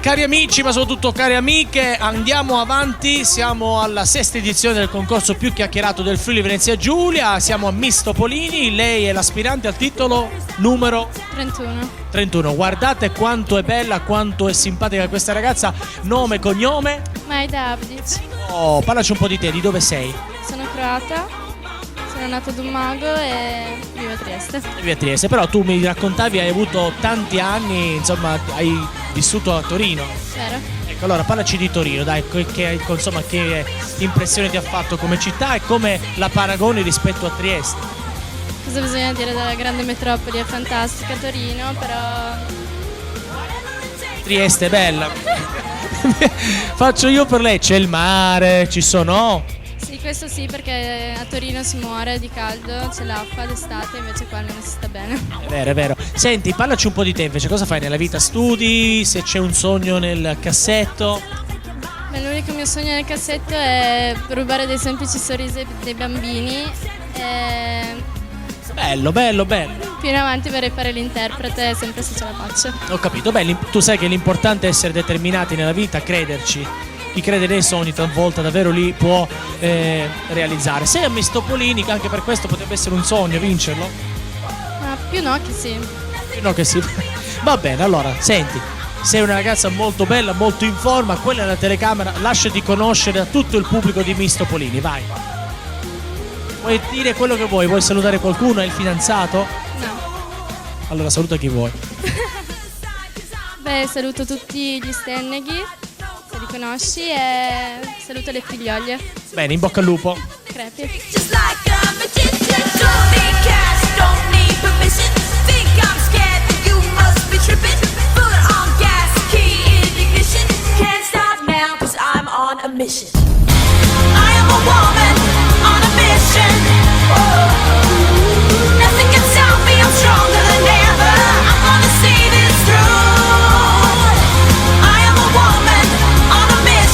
cari amici, ma soprattutto cari amiche, andiamo avanti. Siamo alla sesta edizione del concorso più chiacchierato del Friuli Venezia Giulia. Siamo a Miss Topolini. Lei è l'aspirante al titolo numero 31. Guardate quanto è bella, quanto è simpatica questa ragazza. Nome, cognome? Maida Abdic. Oh, parlaci un po' di te, di dove sei? Sono croata, sono nata ad Ummago e vivo a Trieste. Vivi a Trieste, però tu mi raccontavi hai avuto tanti anni, insomma, hai vissuto a Torino. Vero? Ecco, allora parlaci di Torino, dai, che impressione ti ha fatto come città e come la paragoni rispetto a Trieste? Cosa bisogna dire della grande metropoli? È fantastica Torino, però... Trieste è bella. Faccio io per lei, c'è il mare, ci sono... Sì, questo sì, perché a Torino si muore di caldo, c'è l'acqua d'estate, invece qua non si sta bene. È vero, è vero. Senti, parlaci un po' di te invece, cosa fai nella vita? Studi? Se c'è un sogno nel cassetto? Beh, l'unico mio sogno nel cassetto è rubare dei semplici sorrisi dei bambini e... Bello, bello, bello. Più in avanti vorrei fare l'interprete, sempre se ce la faccio. Ho capito, beh, tu sai che l'importante è essere determinati nella vita, crederci. Chi crede nei sogni talvolta davvero li può realizzare. Sei a Miss Topolini, che anche per questo potrebbe essere un sogno vincerlo? Ma più no che sì. Più no che sì. Va bene, allora, senti, sei una ragazza molto bella, molto in forma, quella è la telecamera, lasciati conoscere a tutto il pubblico di Miss Topolini, vai. Vuoi dire quello che vuoi? Vuoi salutare qualcuno? Hai il fidanzato? No. Allora saluta chi vuoi. Beh, saluto tutti gli Stenneghi, se li conosci, e saluto le figlioglie. Bene, in bocca al lupo. Crepi. Just like a magician, don't need cash, don't need permission. Think I'm scared, you must be tripping. Foot on gas, key in ignition. Can't stop now, 'cause I'm on a mission.